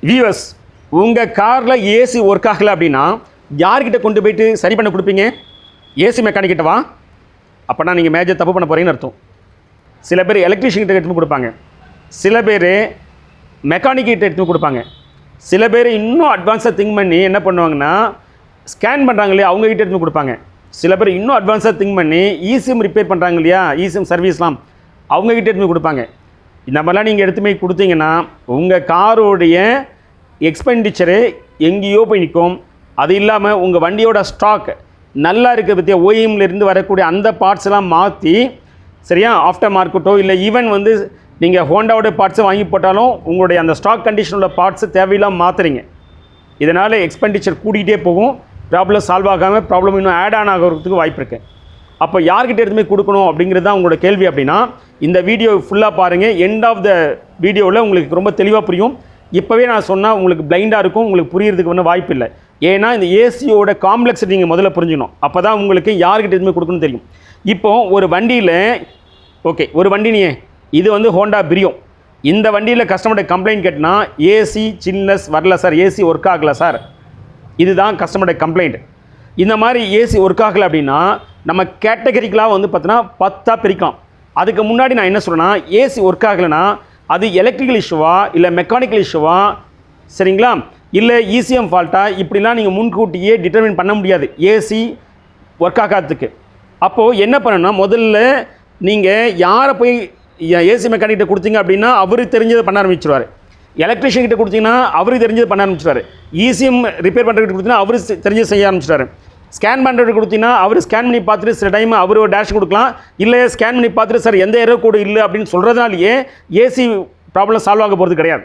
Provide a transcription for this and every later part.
Viewers, உங்கள் காரில் AC work ஆகலை அப்படின்னா யார்கிட்ட கொண்டு போயிட்டு சரி பண்ண கொடுப்பீங்க? ஏசி மெக்கானிக்கிட்ட வா. அப்போனா நீங்கள் மேஜர் தப்பு பண்ண போகிறீங்கன்னு அர்த்தம். சில பேர் எலக்ட்ரிஷியன்கிட்ட எடுத்து கொடுப்பாங்க, சில பேர் மெக்கானிக்கிட்ட எடுத்து கொடுப்பாங்க, சில பேர் இன்னும் அட்வான்ஸாக திங்க் பண்ணி என்ன பண்ணுவாங்கன்னா ஸ்கேன் பண்ணுறாங்க இல்லையா அவங்ககிட்ட எடுத்து கொடுப்பாங்க. சில பேர் இன்னும் அட்வான்ஸாக திங்க் பண்ணி இசிஎம் ரிப்பேர் பண்ணுறாங்க இல்லையா, இசிஎம் சர்வீஸ்லாம் அவங்ககிட்ட எடுத்து கொடுப்பாங்க. இந்த மாதிரிலாம் நீங்கள் எடுத்து போய் கொடுத்தீங்கன்னா உங்கள் காரோடைய எக்ஸ்பெண்டிச்சரு எங்கேயோ போய் நிற்கும். அது இல்லாமல் உங்கள் வண்டியோட ஸ்டாக் நல்லா இருக்க பற்றிய ஓஎம்லேருந்து வரக்கூடிய அந்த பார்ட்ஸ்லாம் மாற்றி சரியா ஆஃப்டர் மார்க்கெட்டோ இல்லை ஈவன் வந்து நீங்கள் ஹோண்டாவோட பார்ட்ஸை வாங்கி போட்டாலும் உங்களுடைய அந்த ஸ்டாக் கண்டிஷனோட பார்ட்ஸு தேவையில்லாமல் மாற்றுறீங்க. இதனால் எக்ஸ்பெண்டிச்சர் கூட்டிகிட்டே போகும், ப்ராப்ளம் சால்வ் ஆகாமல் ப்ராப்ளம் இன்னும் ஆட் ஆன் ஆகிறதுக்கு வாய்ப்பு இருக்குது. அப்போ யார்கிட்ட எடுத்துமே கொடுக்கணும் அப்படிங்கிறது தான் உங்களோட கேள்வி. அப்படின்னா இந்த வீடியோ ஃபுல்லாக பாருங்கள். எண்ட் ஆஃப் த வீடியோவில் உங்களுக்கு ரொம்ப தெளிவாக புரியும். இப்போவே நான் சொன்னால் உங்களுக்கு பிளைண்டாக இருக்கும், உங்களுக்கு புரியறதுக்கு ஒன்றும் வாய்ப்பு இல்லை. ஏன்னா இந்த ஏசியோட காம்ப்ளெக்ஸை நீங்கள் முதல்ல புரிஞ்சுக்கணும். அப்போ தான் உங்களுக்கு யார்கிட்ட எதுவுமே கொடுக்கணும்னு தெரியும். இப்போது ஒரு வண்டியில் ஒரு வண்டி இது வந்து ஹோண்டா பிரியோ. இந்த வண்டியில் கஸ்டமர்கிட்ட கம்ப்ளைண்ட் கேட்டினா ஏசி சில்னஸ் வரல சார், ஏசி ஒர்க் ஆகலை சார், இதுதான் கஸ்டமர்கிட்ட கம்ப்ளைண்ட். இந்த மாதிரி ஏசி ஒர்க் ஆகலை அப்படின்னா நம்ம கேட்டகரிக்கலாக வந்து பார்த்தோன்னா 10 பிரிக்கலாம். அதுக்கு முன்னாடி நான் என்ன சொல்கிறேன்னா, ஏசி ஒர்க் ஆகலைன்னா அது எலக்ட்ரிக்கல் இஷ்யூவா இல்லை மெக்கானிக்கல் இஷ்யூவா, சரிங்களா, இல்லை இசிஎம் ஃபால்ட்டா, இப்படிலாம் நீங்கள் முன்கூட்டியே டிட்டர்மின் பண்ண முடியாது ஏசி ஒர்க் ஆகாததுக்கு. அப்போது என்ன பண்ணணும்னா முதல்ல நீங்கள் யாரை போய் ஏசி மெக்கானிக்கிட்ட கொடுத்தீங்க அப்படின்னா அவருக்கு தெரிஞ்சதை பண்ண ஆரம்பிச்சிருவார். எலக்ட்ரிஷியன் கிட்ட கொடுத்தீங்கன்னா அவருக்கு தெரிஞ்சதை பண்ண ஆரம்பிச்சிடுவார். இசிஎம் ரிப்பேர் பண்ணுறதுக்கு கொடுத்தீங்கன்னா அவருக்கு தெரிஞ்சது செய்ய ஆரம்பிச்சிட்டாரு. ஸ்கேன் பண்ணுறதுக்கு கொடுத்தீங்கன்னா அவர் ஸ்கேன் பண்ணி பார்த்துட்டு சில டைம் அவர் ஒரு டேஷ் கொடுக்கலாம், இல்லை ஸ்கேன் பண்ணி பார்த்துட்டு சார் எந்த எரர் கோடு இல்லை அப்படின்னு சொல்கிறதுனாலேயே ஏசி ப்ராப்ளம் சால்வ் ஆக போகிறது கிடையாது.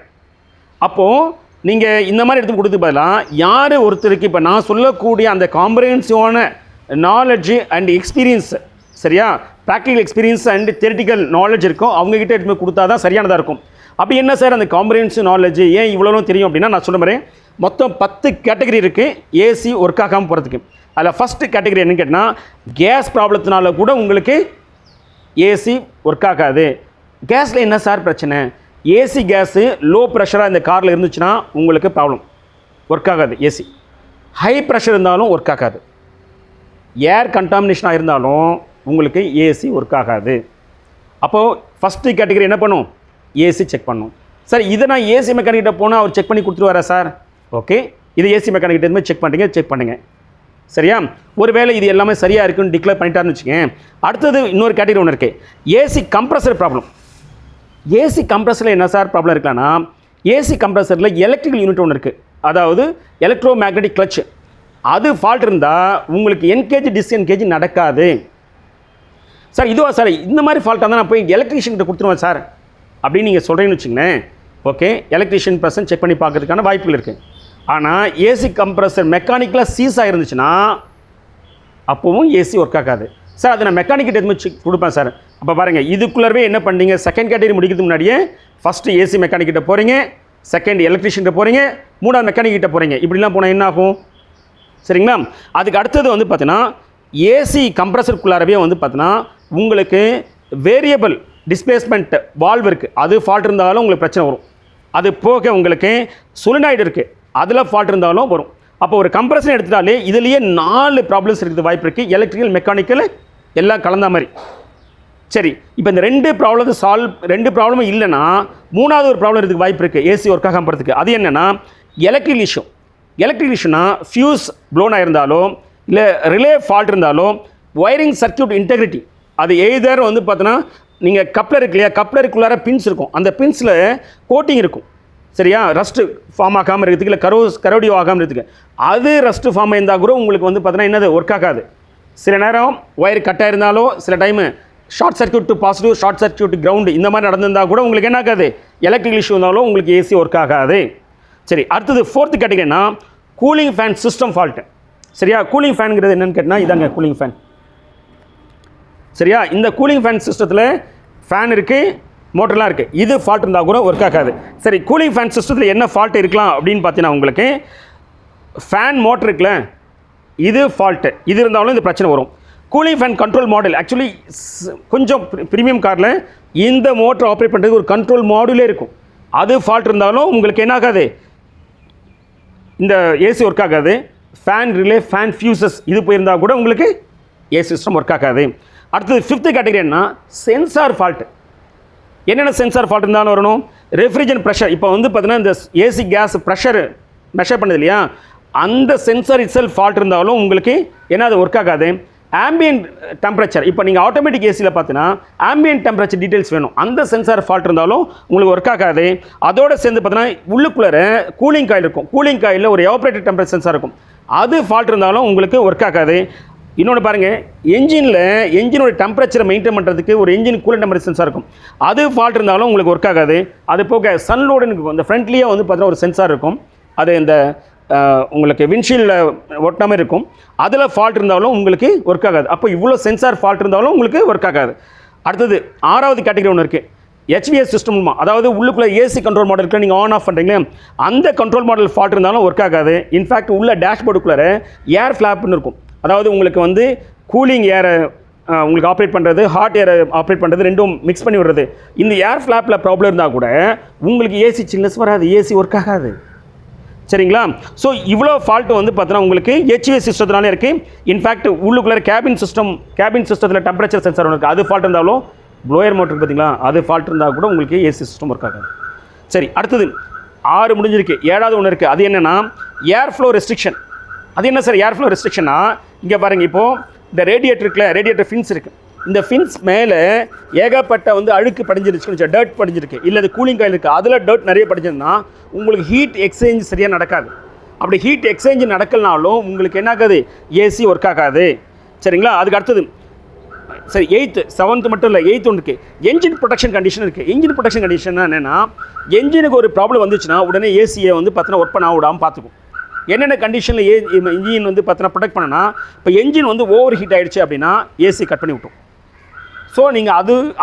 அப்போது நீங்கள் இந்த மாதிரி எடுத்து கொடுத்து பதிலாக யார் ஒருத்தருக்கு இப்போ நான் சொல்லக்கூடிய அந்த காம்ப்ரிஹென்சிவான நாலேஜ் அண்ட் எக்ஸ்பீரியன்ஸ், சரியா, practical experience and theoretical knowledge இருக்கும், அவங்ககிட்ட எடுத்து கொடுத்தா தான் சரியானதாக இருக்கும். அப்படி என்ன சார் அந்த காம்ப்ரிஹென்சிவ் நாலேஜ் ஏன் இவ்வளோவும் தெரியும் அப்படின்னா, நான் சொல்ல மாதிரி மொத்தம் 10 கேட்டகரி இருக்குது ஏசி ஒர்க் ஆகாமல் போகிறதுக்கு. அதில் ஃபஸ்ட்டு கேட்டகரி என்னன்னு கேட்டால் கேஸ் ப்ராப்ளத்தினால கூட உங்களுக்கு ஏசி ஒர்க் ஆகாது. கேஸில் என்ன சார் பிரச்சனை? ஏசி கேஸு லோ ப்ரெஷராக இந்த காரில் இருந்துச்சுன்னா உங்களுக்கு ப்ராப்ளம், ஒர்க் ஆகாது ஏசி. ஹை ப்ரெஷர் இருந்தாலும் ஒர்க் ஆகாது. ஏர் கண்டாமினேஷனாக இருந்தாலும் உங்களுக்கு ஏசி ஒர்க் ஆகாது. அப்போது ஃபஸ்ட்டு கேட்டகரி என்ன பண்ணும்? ஏசி செக் பண்ணும். சார் இதை நான் ஏசி மெக்கானிக்கிட்ட போனால் அவர் செக் பண்ணி கொடுத்துருவாரா சார்? ஓகே, இது ஏசி மெக்கானிக்கிட்ட எதுவுமே செக் பண்ணுங்கள், சரியா? ஒருவேளை இது எல்லாமே சரியாக இருக்குன்னு டிக்ளேர் பண்ணிட்டாருன்னு வச்சுக்கேன். அடுத்தது இன்னொரு கேட்டகரி ஒன்று இருக்குது, ஏசி கம்ப்ரஸர் ப்ராப்ளம். ஏசி கம்ப்ரஸரில் என்ன சார் ப்ராப்ளம் இருக்கலாம்னா, ஏசி கம்ப்ரஸரில் எலக்ட்ரிக்கல் யூனிட் ஒன்று இருக்குது, அதாவது எலக்ட்ரோ மேக்னெட்டிக் கிளட்ச். அது ஃபால்ட் இருந்தால் உங்களுக்கு என்கேஜி டிஸ்என்கேஜி நடக்காது. சார் இதுவா சார், இந்த மாதிரி ஃபால்ட்டாக தான் நான் போய் எலக்ட்ரிஷியன்கிட்ட கொடுத்துருவேன் சார் அப்படின்னு நீங்கள் சொல்கிறீங்கன்னு வச்சுங்களேன். ஓகே, எலக்ட்ரிஷியன் பர்சன் செக் பண்ணி பார்க்கறதுக்கான வாய்ப்புகள் இருக்குது. ஆனால் ஏசி கம்ப்ரஸர் மெக்கானிக்கலாக சீஸ் ஆகிருந்துச்சுன்னா அப்போவும் ஏசி ஒர்க் ஆகாது. சார் அதை நான் மெக்கானிக்கிட்ட எதுவுமே செக் கொடுப்பேன் சார். அப்போ பாருங்கள், இதுக்குள்ளே என்ன பண்ணீங்க, செகண்ட் கேட்டகரி முடிக்கிறதுக்கு முன்னாடியே ஃபஸ்ட்டு ஏசி மெக்கானிக்கிட்ட போகிறீங்க, செகண்ட் எலக்ட்ரிஷியன்கிட்ட போகிறீங்க, மூணாவது மெக்கானிக்கிட்ட போகிறீங்க. இப்படிலாம் போனால் என்ன ஆகும், சரிங்களா? அதுக்கு அடுத்தது வந்து பார்த்தீங்கன்னா ஏசி கம்ப்ரஸருக்குள்ளாரவே வந்து பார்த்தீங்கன்னா உங்களுக்கு வேரியபிள் டிஸ்பிளேஸ்மெண்ட் வால்வ் இருக்குது, அது ஃபால்ட் இருந்தாலும் உங்களுக்கு பிரச்சனை வரும். அது போக உங்களுக்கு சொலினாய்டு இருக்குது, அதில் ஃபால்ட் இருந்தாலும் வரும். அப்போ ஒரு கம்ப்ரஸர் எடுத்துட்டாலே இதுலேயே 4 ப்ராப்ளம்ஸ் இருக்குது வாய்ப்பு இருக்குது, எலக்ட்ரிக்கல் மெக்கானிக்கல் எல்லாம் கலந்த மாதிரி. சரி, இப்போ இந்த 2 ப்ராப்ளமும் இல்லைன்னா மூணாவது ஒரு ப்ராப்ளம் இருக்குது வாய்ப்பு இருக்குது ஏசி ஒர்க் ஆகாமல் போகிறதுக்கு. அது என்னென்னா எலக்ட்ரிக்கல் இஷ்யூ. எலக்ட்ரிக் இஷ்யூனா ஃபியூஸ் ப்ளோன் ஆகிருந்தாலோ இல்லை ரிலே ஃபால்ட் இருந்தாலோ ஒயரிங் சர்க்யூட் இன்டெகிரிட்டி, அது எய்தர் வந்து பார்த்தோன்னா நீங்கள் கப்ளர் இருக்கு இல்லையா, கப்ளருக்குள்ளார பின்ஸ் இருக்கும், அந்த பின்ஸில் கோட்டிங் இருக்கும், சரியா, ரஸ்ட்டு ஃபார்ம் ஆகாமல் இருக்கிறதுக்கு இல்லை கரோடியோ ஆகாமல் இருக்கிறதுக்கு. அது ரஸ்ட்டு ஃபார்ம் இருந்தால் கூட உங்களுக்கு வந்து பார்த்தோன்னா என்னது ஒர்க் ஆகாது. சில நேரம் ஒயர் கட்டாக இருந்தாலோ சில time short circuit to positive, short circuit ground இந்த மாதிரி நடந்திருந்தால் கூட உங்களுக்கு என்ன ஆகாது, எலக்ட்ரிக்கல் இஷ்யூ இருந்தாலும் உங்களுக்கு ஏசி ஒர்க் ஆகாது. சரி, அடுத்தது 4th கேட்டகரினா கூலிங் ஃபேன் சிஸ்டம் ஃபால்ட்டு. சரியா, கூலிங் ஃபேனுங்கிறது என்னென்னு கேட்டால் இதாங்க கூலிங் ஃபேன். சரியா, இந்த கூலிங் ஃபேன் சிஸ்டத்தில் ஃபேன் இருக்குது, மோட்டர்லாம் இருக்குது, இது ஃபால்ட் இருந்தால் கூட ஒர்க் ஆகாது. சரி, கூலிங் ஃபேன் சிஸ்டத்தில் என்ன ஃபால்ட் இருக்கலாம் அப்படின்னு பார்த்தீங்கன்னா உங்களுக்கு ஃபேன் மோட்டர் இருக்குல்ல, இது ஃபால்ட்டு, இது இருந்தாலும் இந்த பிரச்சனை வரும். Cooling fan control model, actually கொஞ்சம் ப்ரீமியம் காரில் இந்த மோட்டர் ஆப்ரேட் பண்ணுறதுக்கு ஒரு கண்ட்ரோல் மாடுலே இருக்கும், அது ஃபால்ட் இருந்தாலும் உங்களுக்கு என்ன ஆகாது, இந்த ஏசி ஒர்க் ஆகாது. ஃபேன் ரிலே, ஃபேன் ஃபியூசஸ் இது போயிருந்தால் கூட உங்களுக்கு ஏசி சிஸ்டம் ஒர்க் ஆகாது. அடுத்தது 5th கேட்டகரி என்ன, சென்சார் ஃபால்ட்டு. என்னென்ன சென்சார் ஃபால்ட் இருந்தாலும் வரணும். ரெஃப்ரிஜரேஷன் ப்ரெஷர், இப்போ வந்து பார்த்தீங்கன்னா இந்த ஏசி கேஸ் ப்ரெஷர் மெஷர் பண்ணுது இல்லையா, அந்த சென்சார் இட்செல்ஃப் ஃபால்ட் இருந்தாலும் உங்களுக்கு என்ன அது ஒர்க் ஆகாது. ஆம்பியன்ட் டெம்பரேச்சர், இப்போ நீங்கள் ஆட்டோமேட்டிக் ஏசியில் பார்த்தீங்கன்னா ஆம்பியன்ட் டெம்பரேச்சர் டீட்டெயில்ஸ் வேணும், அந்த சென்சார் ஃபால்ட் இருந்தாலும் உங்களுக்கு ஒர்க் ஆகாது. அதோடு சேர்ந்து பார்த்தீங்கன்னா உள்ளுக்குள்ளே கூலிங் காயில் இருக்கும், கூலிங் காயில் ஒரு எவாப்ரேட்டட் டெம்பரேச்சர் சென்சார் இருக்கும், அது ஃபால்ட் இருந்தாலும் உங்களுக்கு ஒர்க் ஆகாது. இன்னொன்று பாருங்கள், என்ஜினோட டெம்பரேச்சரை மெயின்டைன் பண்ணுறதுக்கு ஒரு என்ஜின் கூலன் டெம்பரேச்சர் சென்சார் இருக்கும், அது ஃபால்ட் இருந்தாலும் உங்களுக்கு ஒர்க் ஆகாது. அது போக சன்லோடுன்னு இருக்கும், இந்த ஃப்ரண்ட்லேயே வந்து பார்த்தீங்கன்னா ஒரு சென்சார் இருக்கும், அது இந்த உங்களுக்கு விண்ட்ஷீல்டில் ஒட்டாமல் இருக்கும், அதில் ஃபால்ட் இருந்தாலும் உங்களுக்கு ஒர்க் ஆகாது. அப்போ இவ்வளோ சென்சார் ஃபால்ட் இருந்தாலும் உங்களுக்கு ஒர்க் ஆகாது. அடுத்தது 6வது கேட்டகரி ஒன்று இருக்குது, HVAC சிஸ்டம். அதாவது உள்ளுக்குள்ளே ஏசி கண்ட்ரோல் மாடலுக்கு நீங்கள் ஆன் ஆஃப் பண்ணுறீங்களே, அந்த கண்ட்ரோல் மாடல் ஃபால்ட் இருந்தாலும் ஒர்க் ஆகாது. இன்ஃபேக்ட் உள்ள டேஷ்போர்டுக்குள்ளே ஏர் ஃப்ளாப்னு இருக்கும், அதாவது உங்களுக்கு வந்து கூலிங் ஏரை உங்களுக்கு ஆப்ரேட் பண்ணுறது, ஹாட் ஏரை ஆப்ரேட் பண்ணுறது, ரெண்டும் மிக்ஸ் பண்ணி விடுறது. இந்த ஏர் ஃப்ளாப்பில் ப்ராப்ளம் இருந்தால் கூட உங்களுக்கு ஏசி சில்னஸ் வராது, ஏசி ஒர்க் ஆகாது. சரிங்களா? ஸோ இவ்வளோ ஃபால்ட்டு வந்து பார்த்தீங்கன்னா உங்களுக்கு HVAC சிஸ்டத்தினாலே இருக்குது. இன்ஃபேக்ட் உள்ளுக்குள்ளே கேபின் சிஸ்டத்தில் டெம்பரேச்சர் சென்சார் ஒன்று இருக்குது, அது ஃபால்ட் இருந்தாலும் ப்ளோயர் மோட்டர் பார்த்தீங்களா, அது ஃபால்ட் இருந்தால் கூட உங்களுக்கு ஏசி சிஸ்டம் ஒர்க் ஆகாது. சரி, அடுத்தது 6 முடிஞ்சிருக்கு. 7வது ஒன்று இருக்குது, அது என்னென்னா ஏர் ஃப்ளோ ரெஸ்ட்ரிக்ஷன். அது என்ன சார் ஏர் ஃப்ளோ ரெஸ்ட்ரிக்ஷனா? இங்கே பாருங்கள், இப்போது இந்த ரேடியேட்டர் ஃபின்ஸ் இருக்குது, இந்த ஃபின்ஸ் மேலே ஏகப்பட்ட வந்து அழுக்கு படிஞ்சிருச்சுன்னு, டர்ட் படிஞ்சிருக்கு, இல்லை அது கூலிங் காயில் இருக்குது, அதில் டர்ட் நிறைய படிஞ்சிருந்தா உங்களுக்கு ஹீட் எக்ஸ்சேஞ்ச் சரியாக நடக்காது. அப்படி ஹீட் எக்ஸ்சேஞ்ச் நடக்கலனாலும் உங்களுக்கு என்ன ஆகாது, ஏசி ஒர்க் ஆகாது. சரிங்களா? அதுக்கு அடுத்தது சரி 8th 7th மட்டும் இல்லை, 8th ஒன்று இருக்குது, என்ஜின் ப்ரொடெக்ஷன் கண்டிஷன் இருக்குது. என்ஜின் ப்ரொடெக்ஷன் கண்டிஷன் என்னென்னா, என்ஜினுக்கு ஒரு ப்ராப்ளம் வந்துச்சுன்னா உடனே ஏசியை வந்து பார்த்தீங்கன்னா ஒர்க் பண்ண விடாமல் பார்த்துக்கும். என்னென்ன கண்டிஷனில் இன்ஜின் வந்து பார்த்தீங்கன்னா ப்ரொடெக்ட் பண்ணனா, இப்போ என்ஜின் வந்து ஓவர் ஹீட் ஆகிடுச்சு அப்படின்னா ஏசி கட் பண்ணி விட்டோம். ஸோ நீங்கள்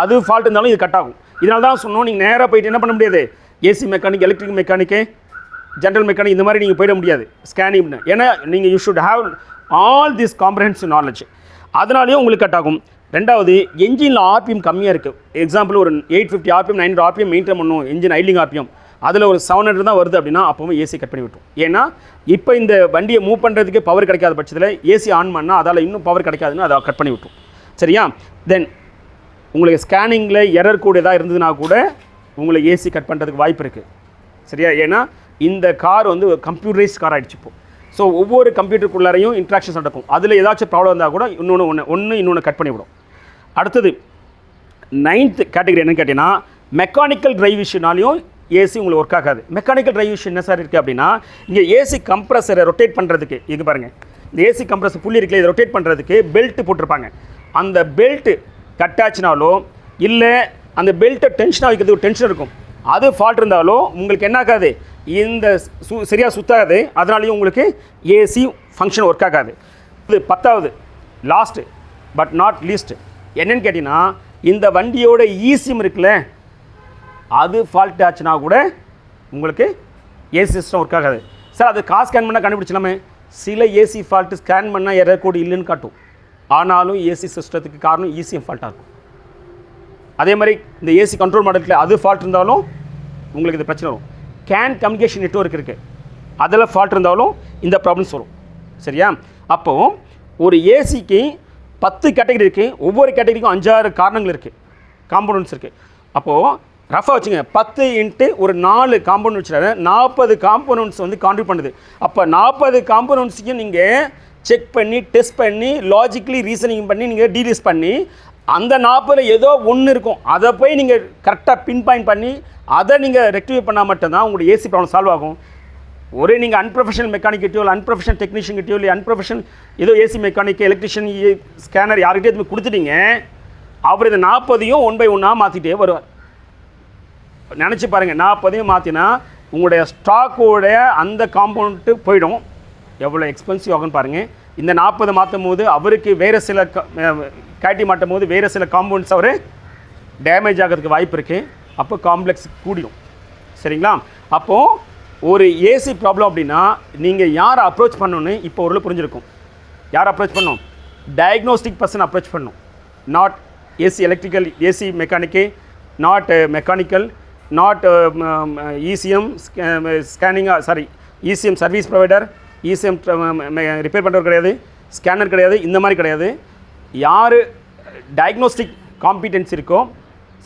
அது ஃபால்ட் இருந்தாலும் இது கட் ஆகும். இதனால தான் சொன்னோம், நீங்கள் நேராக போய்ட்டு என்ன பண்ண முடியாது, AC mechanic, electric mechanic, general mechanic இந்த மாதிரி நீங்கள் போயிட முடியாது ஸ்கேனிங்னு. ஏன்னா நீங்கள் you should have all this comprehensive knowledge, அதனாலேயே உங்களுக்கு கட் ஆகும். ரெண்டாவது, என்ஜினில் ஆர்பிஎம் கம்மியாக இருக்குது. எக்ஸாம்பிள் ஒரு 850 ஆர்பிஎம் 900 ஆர்பிஎம் மெயின்டைன் பண்ணணும், என்ஜின் ஐலிங் ஆர்பிஎம் அதில் ஒரு 700 தான் வருது அப்படின்னா அப்போவும் ஏசி கட் பண்ணி விட்டோம். ஏன்னா இப்போ இந்த வண்டியை மூவ் பண்ணுறதுக்கு பவர் கிடைக்காத பட்சத்தில் ஏசி ஆன் பண்ணால் அதால் இன்னும் பவர் கிடைக்காதுன்னு அதை கட் பண்ணி விட்டோம். சரியா? தென் உங்களுக்கு ஸ்கேனிங்கில் எரர் கூட எதாவது இருந்ததுன்னா கூட உங்களுக்கு ஏசி கட் பண்ணுறதுக்கு வாய்ப்பு இருக்குது. சரியா? ஏன்னா இந்த கார் வந்து கம்ப்யூட்டரைஸ் கார் ஆகிடுச்சு இப்போ. ஸோ ஒவ்வொரு கம்ப்யூட்டருக்குள்ளாரையும் இன்ட்ராக்ஷன்ஸ் நடக்கும், அதில் ஏதாச்சும் ப்ராப்ளம் இருந்தால் கூட இன்னொன்று கட் பண்ணிவிடும். அடுத்தது 9th கேட்டகரி என்னன்னு கேட்டிங்கன்னா, மெக்கானிக்கல் டிரைவ் இஷ்யூனாலையும் ஏசி உங்களுக்கு ஒர்க் ஆகாது. மெக்கானிக்கல் டிரைவ் இஷ்யூ என்ன சார் இருக்குது அப்படின்னா, இங்கே ஏசி கம்ப்ரஸரை ரொட்டேட் பண்ணுறதுக்கு, இங்கே பாருங்கள், இந்த ஏசி கம்ப்ரஸர் புள்ளி இருக்குல்ல, இதை ரொட்டேட் பண்ணுறதுக்கு பெல்ட் போட்டிருப்பாங்க. அந்த பெல்ட்டு கட் ஆச்சுனாலோ இல்லை அந்த பெல்ட்டை டென்ஷனாக வைக்கிறதுக்கு ஒரு டென்ஷன் இருக்கும், அது ஃபால்ட் இருந்தாலும் உங்களுக்கு என்ன ஆகாது, இந்த சரியாக சுற்றாது, அதனாலேயும் உங்களுக்கு ஏசி ஃபங்க்ஷன் ஒர்க் ஆகாது. இது 10வது லாஸ்ட்டு பட் நாட் லீஸ்ட்டு என்னென்னு கேட்டிங்கன்னா, இந்த வண்டியோட ஈசிஎம் இருக்குல்ல, அது ஃபால்ட் ஆச்சுன்னா கூட உங்களுக்கு ஏசி சிஸ்டம் ஒர்க் ஆகாது. சார் அது கார் ஸ்கேன் பண்ணால் கண்டுபிடிச்சலாமே, சில ஏசி ஃபால்ட்டு ஸ்கேன் பண்ணால் எரர் கோடு இல்லைன்னு காட்டும், ஆனாலும் ஏசி சிஸ்டத்துக்கு காரணம் ஈசிஎம் ஃபால்ட்டாக இருக்கும். அதே மாதிரி இந்த ஏசி கண்ட்ரோல் மாடலுக்கு அது ஃபால்ட் இருந்தாலும் உங்களுக்கு இது பிரச்சனை வரும். கேன் கம்யூனிகேஷன் நெட்வொர்க் இருக்குது, அதில் ஃபால்ட் இருந்தாலும் இந்த ப்ராப்ளம்ஸ் வரும். சரியா? அப்போது ஒரு ஏசிக்கு 10 கேட்டகரி இருக்குது, ஒவ்வொரு கேட்டகரிக்கும் 5-6 காரணங்கள் இருக்குது, காம்பனன்ட்ஸ் இருக்குது. அப்போது ரஃபாக வச்சுங்க, 10 × ஒரு 4 காம்பவுண்ட் வச்சுருக்காரு, 40 காம்பனன்ட்ஸ் வந்து கான்ட்ரிபியூட் பண்ணுது. அப்போ 40 காம்பனன்ட்ஸையும் நீங்கள் செக் பண்ணி டெஸ்ட் பண்ணி லாஜிக்கலி ரீசனிங் பண்ணி நீங்கள் டீலிஸ் பண்ணி அந்த 40 ஏதோ ஒன்று இருக்கும், அதை போய் நீங்கள் கரெக்டாக பின் பாயிண்ட் பண்ணி அதை நீங்கள் ரெக்டிஃபை பண்ணால் மட்டும்தான் உங்களுடைய ஏசி ப்ராப்ளம் சால்வ் ஆகும். ஒரே நீங்கள் அன்ப்ரொஃபஷனல் மெக்கானிக் கிட்டயோ இல்லை அன்ப்ரொஃபஷனல் டெக்னீஷியன் கிட்டயோ இல்லை அன்ப்ரொஃபஷனல் ஏதோ ஏசி மெக்கானிக் எலக்ட்ரிஷியன் ஸ்கேனர் யார்கிட்டே எதுவுமே கொடுத்துட்டீங்க, அவர் இந்த 40ஐயும் 1 by 1 மாற்றிட்டே வருவார். நினச்சி பாருங்கள், 40ஐயும் மாற்றினா உங்களுடைய ஸ்டாக்கோடைய அந்த காம்பவுண்ட்டு போயிடும், எவ்வளோ எக்ஸ்பென்சிவ் ஆகுன்னு பாருங்கள். இந்த 40 மாற்றும் போது அவருக்கு வேறு சில கேட்டி மாட்டும் போது வேறு சில காம்பவுண்ட்ஸ் அவர் டேமேஜ் ஆகிறதுக்கு வாய்ப்பு இருக்குது, அப்போ காம்ப்ளெக்ஸ் கூடிடும். சரிங்களா? அப்போது ஒரு ஏசி ப்ராப்ளம் அப்படின்னா நீங்கள் யாரை அப்ரோச் பண்ணணுன்னு இப்போ ஒரு புரிஞ்சிருக்கும். யார் அப்ரோச் பண்ணணும்? டயக்னோஸ்டிக் பர்சன் அப்ரோச் பண்ணணும், not AC electrical AC mechanic, not mechanical, not ECM ஸ்கேனிங்காக, sorry ECM service provider, ECM repair பண்ணுறவர் கிடையாது, ஸ்கேனர் கிடையாது, இந்த மாதிரி கிடையாது. யார் டயக்னோஸ்டிக் காம்பிடென்ஸ் இருக்கோ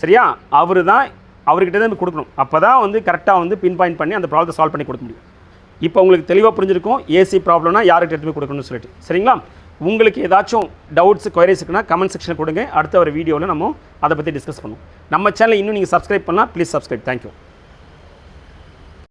சரியா, அவர் தான் அவர்கிட்ட தான் கொடுக்கணும். அப்போ தான் வந்து கரெக்டாக வந்து பின் பாயிண்ட் பண்ணி அந்த ப்ராப்ளத்தை சால்வ் பண்ணி கொடுக்க முடியும். இப்போ உங்களுக்கு தெளிவாக புரிஞ்சிருக்கும் ஏசி ப்ராப்ளம்னா யார்கிட்ட எடுத்து போய் கொடுக்கணும்னு சொல்லிட்டு. சரிங்களா? உங்களுக்கு ஏதாச்சும் டவுட்ஸ் குவைரிஸ் இருக்குன்னா கமெண்ட் செக்ஷனில் கொடுங்க. அடுத்த ஒரு வீடியோவில் நம்ம அதை பற்றி டிஸ்கஸ் பண்ணுவோம். நம்ம சேனலை இன்னும் நீங்கள் சப்ஸ்கிரைப் பண்ணலாம், ப்ளீஸ் சப்ஸ்கிரைப். தேங்க்யூ.